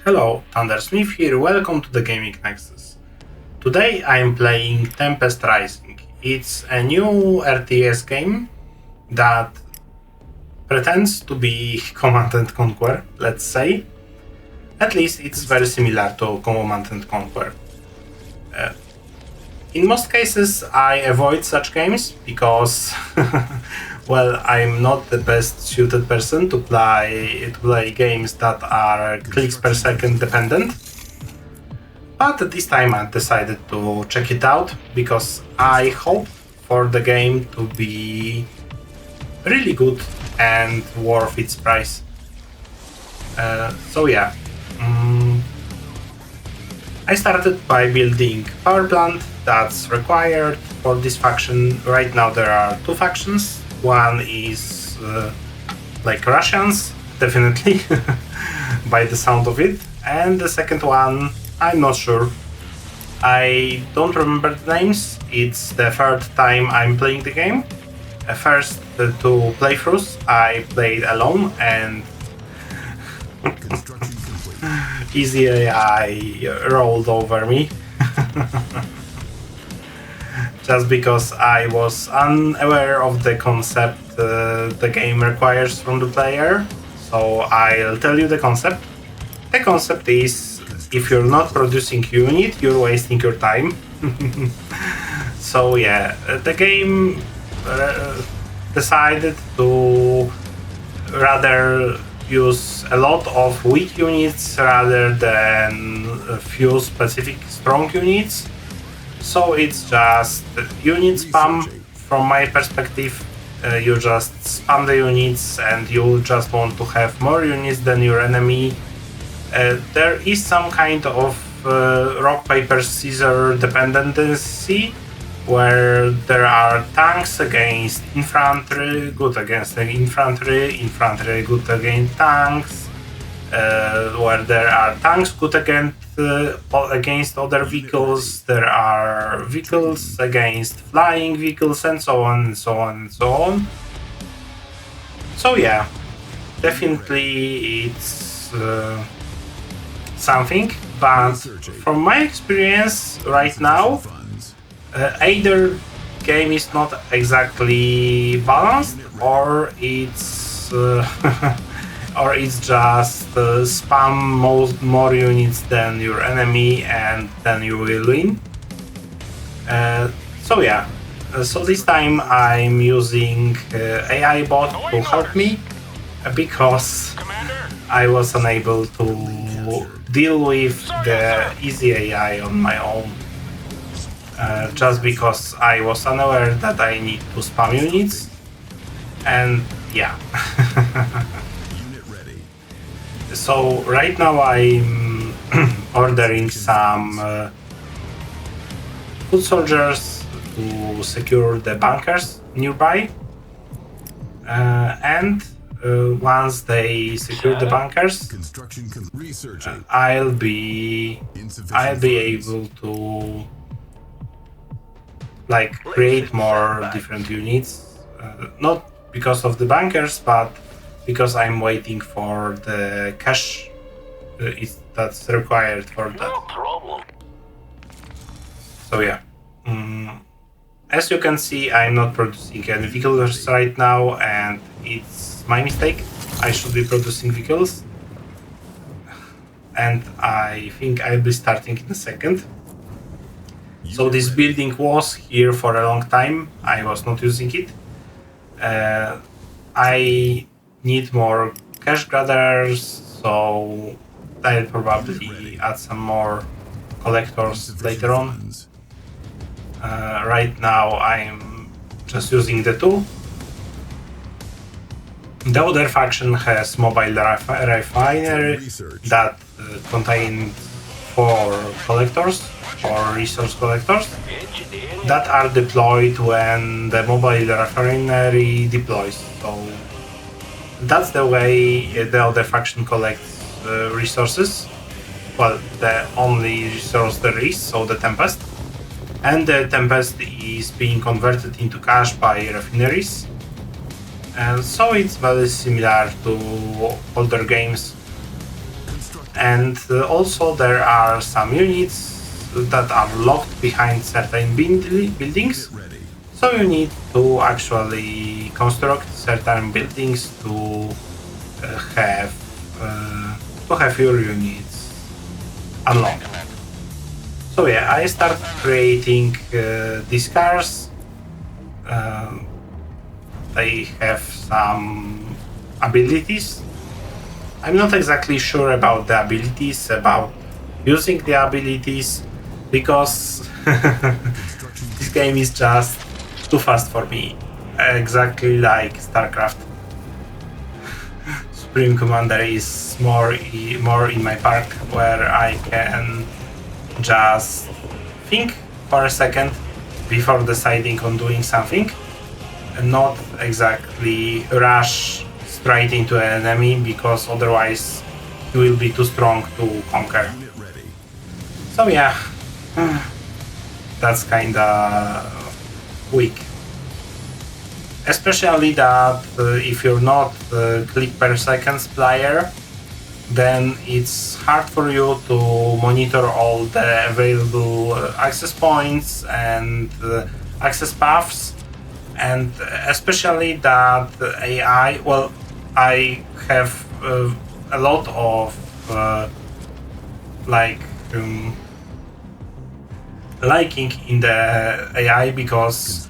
Hello, Thundersmith here, welcome to the Gaming Nexus. Today I am playing Tempest Rising. It's a new RTS game that pretends to be Command and Conquer, let's say. At least it's very similar to Command and Conquer. In most cases I avoid such games because well, I'm not the best suited person to play games that are clicks per second dependent. But this time I decided to check it out because I hope for the game to be really good and worth its price. So yeah, I started by building power plant that's required for this faction. Right now there are two factions. One is like Russians, definitely, by the sound of it, and the second one, I'm not sure. I don't remember the names. It's the third time I'm playing the game. First two playthroughs I played alone and easy AI rolled over me. Just because I was unaware of the concept the game requires from the player. So I'll tell you the concept. The concept is, if you're not producing unit, you're wasting your time. So yeah, the game decided to rather use a lot of weak units rather than a few specific strong units. So it's just unit spam from my perspective. You just spam the units and you just want to have more units than your enemy. There is some kind of rock, paper, scissors dependency where there are tanks against infantry, good against infantry, infantry good against tanks, where there are tanks good against other vehicles, there are vehicles against flying vehicles, and so on and so on and so on. So yeah, definitely it's something, but from my experience right now, either game is not exactly balanced, or it's or it's just spam more units than your enemy and then you will win. So yeah, so this time I'm using AI bot to help me because I was unable to deal with the easy AI on my own. Just because I was unaware that I need to spam units, and yeah. So right now I'm ordering some foot soldiers to secure the bunkers nearby, and once they secure the bunkers, I'll be able to like create more different units, not because of the bunkers, but because I'm waiting for the cash that's required for that. No problem. So yeah, as you can see, I'm not producing any vehicles right now, and it's my mistake. I should be producing vehicles, and I think I'll be starting in a second. So this building was here for a long time. I was not using it. I need more cash gatherers, so I'll probably add some more collectors later on. Right now I'm just using the two. The other faction has mobile refinery that contains 4 collectors, or resource collectors, that are deployed when the mobile refinery deploys. So that's the way the other faction collects resources. Well, the only resource there is, so the Tempest. And the Tempest is being converted into cash by refineries. And so it's very similar to older games. And also there are some units that are locked behind certain buildings. So you need to actually construct certain buildings to have your units unlocked. So yeah, I start creating these cars. They have some abilities. I'm not exactly sure about the abilities, about using the abilities, because this game is just too fast for me. Exactly like StarCraft. Supreme Commander is more in my park, where I can just think for a second before deciding on doing something, and not exactly rush straight into an enemy, because otherwise he will be too strong to conquer. So yeah, that's kinda weak. Especially that if you're not a click per seconds player, then it's hard for you to monitor all the available access points and access paths, and especially that AI, well, I have a lot of liking in the AI, because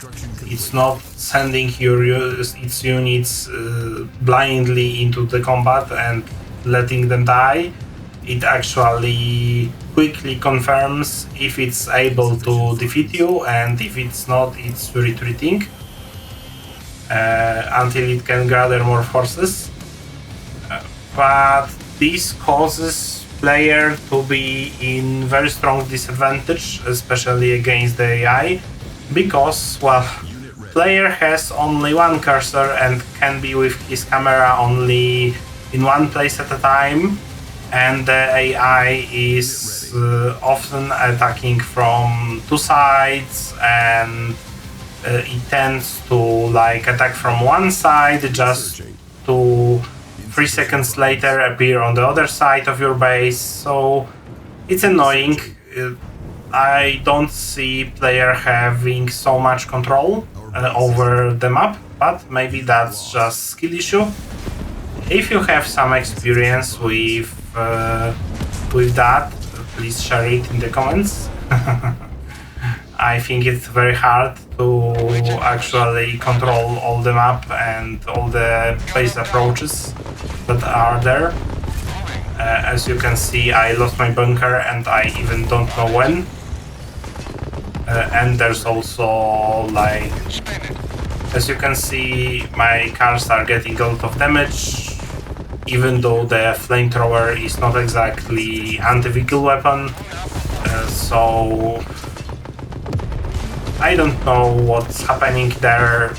it's not sending its units blindly into the combat and letting them die. It actually quickly confirms if it's able to defeat you, and if it's not, it's retreating until it can gather more forces. But this causes player to be in very strong disadvantage, especially against the AI, because, well, player has only one cursor and can be with his camera only in one place at a time, and the AI is often attacking from two sides, and it tends to like attack from one side just to 3 seconds later appear on the other side of your base. So it's annoying. I don't see player having so much control over the map, but maybe that's just skill issue. If you have some experience with that, please share it in the comments. I think it's very hard to actually control all the map and all the base approaches that are there. As you can see, I lost my bunker and I even don't know when. And there's also, like, as you can see, my cars are getting a lot of damage, even though the flamethrower is not exactly anti-vehicle weapon. So I don't know what's happening there.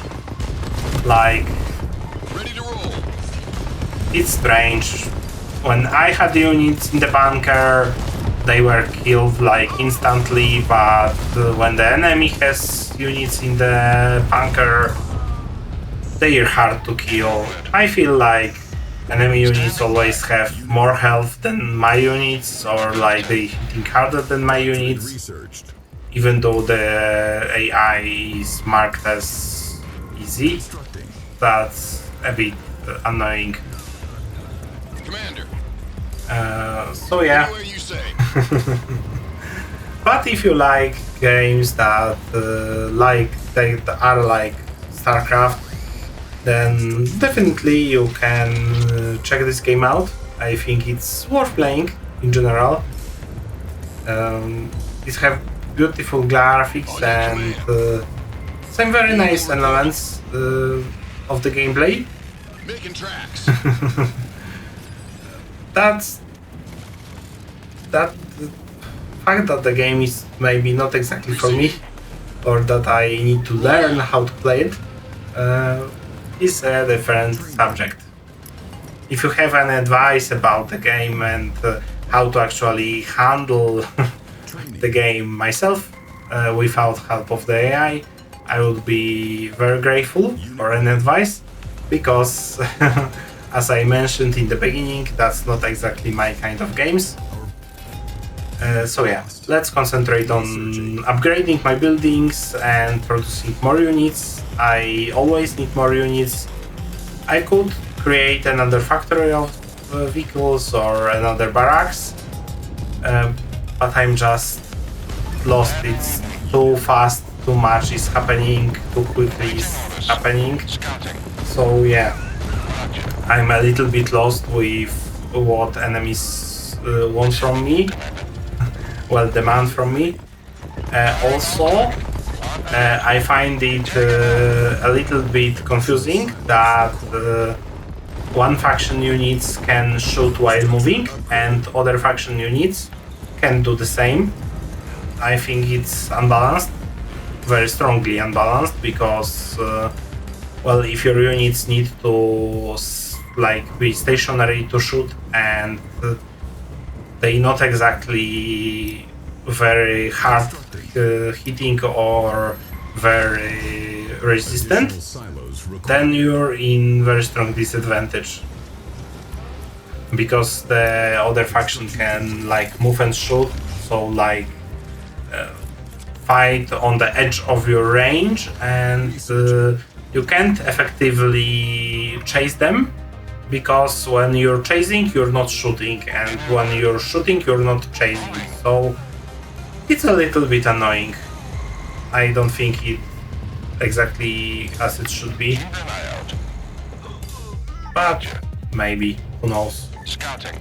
Like, it's strange. When I had units in the bunker, they were killed like instantly, but when the enemy has units in the bunker, they are hard to kill. I feel like enemy units always have more health than my units, or like they hitting harder than my units, even though the AI is marked as easy. That's a bit annoying. Commander. So yeah. But if you like games that are like StarCraft, then definitely you can check this game out. I think it's worth playing in general. It have beautiful graphics and some very nice elements of the gameplay. Making tracks. That fact that the game is maybe not exactly for me, or that I need to learn how to play it, is a different subject. If you have any advice about the game and how to actually handle the game myself without help of the AI, I would be very grateful for an advice, because as I mentioned in the beginning, that's not exactly my kind of games. So yeah, let's concentrate on upgrading my buildings and producing more units. I always need more units. I could create another factory of vehicles or another barracks, but I'm just lost. It's too fast, too much is happening, too quickly is happening. So yeah, I'm a little bit lost with what enemies want from me. Well, demand from me. Also, I find it a little bit confusing that one faction units can shoot while moving and other faction units can do the same. I think it's unbalanced, very strongly unbalanced, because well, if your units need to like be stationary to shoot and they not exactly very hard hitting or very resistant, then you're in very strong disadvantage, because the other faction can like move and shoot, so like fight on the edge of your range, and you can't effectively chase them, because when you're chasing you're not shooting, and when you're shooting you're not chasing, so it's a little bit annoying. I don't think it exactly as it should be, but maybe, who knows. Scouting.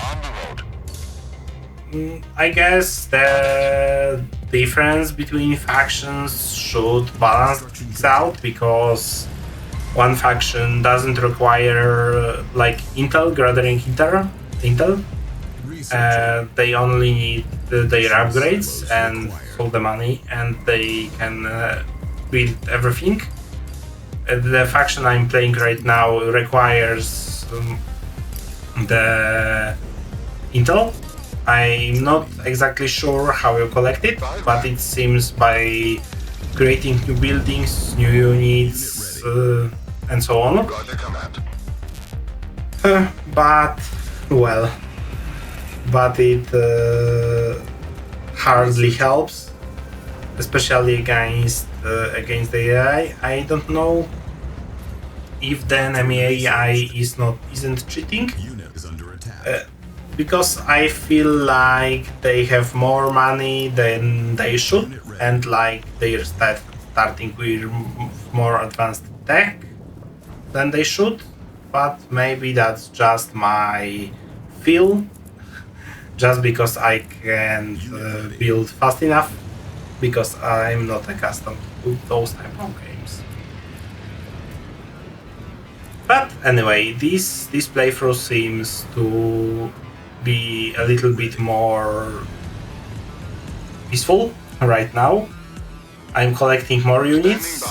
On the road. I guess the difference between factions should balance this out, because one faction doesn't require like gathering intel. They only need their upgrades and all the money, and they can build everything. The faction I'm playing right now requires the intel. I'm not exactly sure how you collect it, but it seems by creating new buildings, new units, and so on. But well, but it hardly helps, especially against the AI. I don't know if the enemy AI isn't cheating, because I feel like they have more money than they should, and like they're starting with more advanced tech than they should. But maybe that's just my feel, just because I can't build fast enough, because I'm not accustomed to those type of games. But anyway, this playthrough seems to be a little bit more peaceful right now. I'm collecting more units,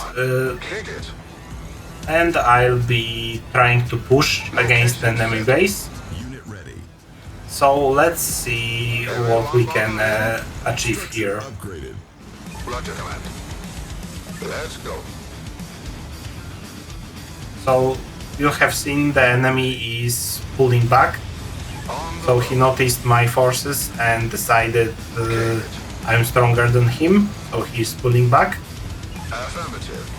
and I'll be trying to push against the enemy base. So let's see what we can achieve here. Let's go. So you have seen the enemy is pulling back. So he noticed my forces and decided I'm stronger than him, so he's pulling back. Affirmative.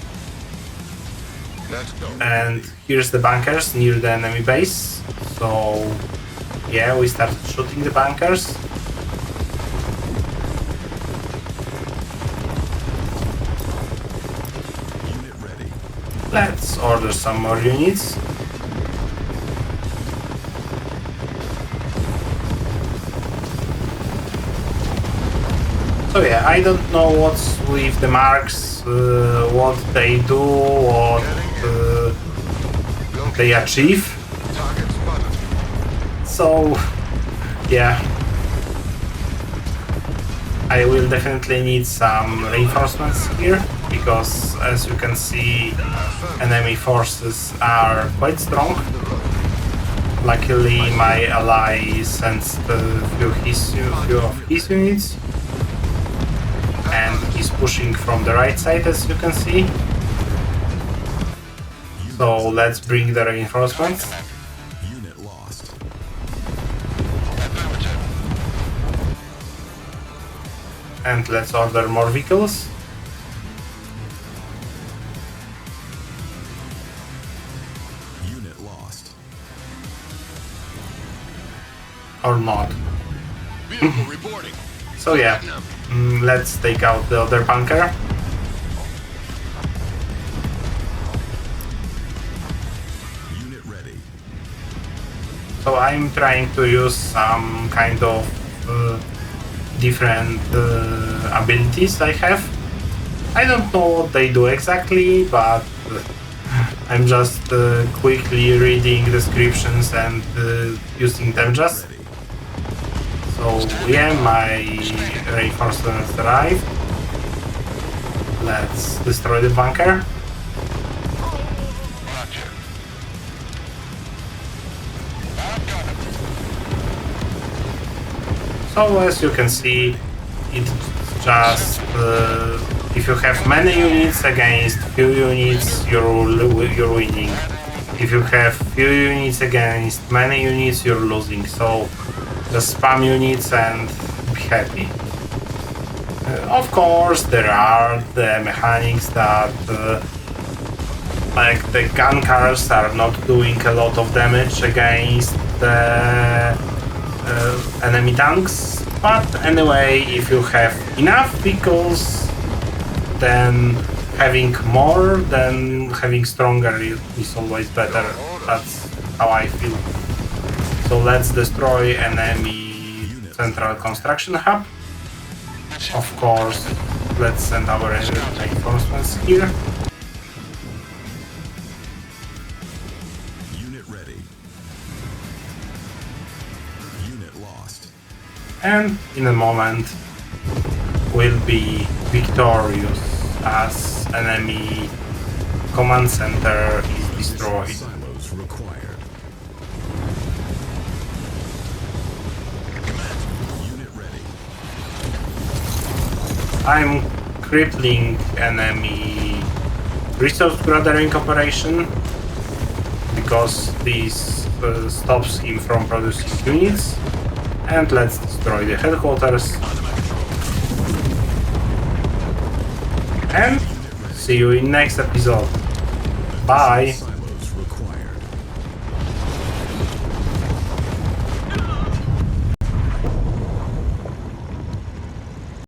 Let's go. And here's the bunkers near the enemy base. So yeah, we started shooting the bunkers. Unit ready. Let's order some more units. So yeah, I don't know what's with the marks, what they do, what they achieve. Target spotted. So yeah, I will definitely need some reinforcements here, because as you can see, enemy forces are quite strong. Luckily my ally sends a few of his units, and he's pushing from the right side, as you can see. So let's bring the reinforcements. Unit lost. And let's order more vehicles. Unit lost. Or not. Vehicle reporting. So yeah, let's take out the other bunker. Unit ready. So I'm trying to use some kind of different abilities I have. I don't know what they do exactly, but I'm just quickly reading descriptions and using them just. Ready. So yeah, my reinforcements arrived. Let's destroy the bunker. Roger. So as you can see, it's just if you have many units against few units, you're winning. If you have few units against many units, you're losing. So just spam units and be happy. Of course, there are the mechanics that like the gun cars are not doing a lot of damage against the enemy tanks, but anyway, if you have enough vehicles, then having more than having stronger is always better. That's how I feel. So let's destroy enemy central construction hub. Of course, let's send our reinforcements here. Unit ready. Unit lost. And in a moment we'll be victorious as enemy command center is destroyed. Silos required. Unit ready. I'm crippling enemy resource gathering operation because this stops him from producing units. And let's destroy the headquarters. And see you in next episode. Bye!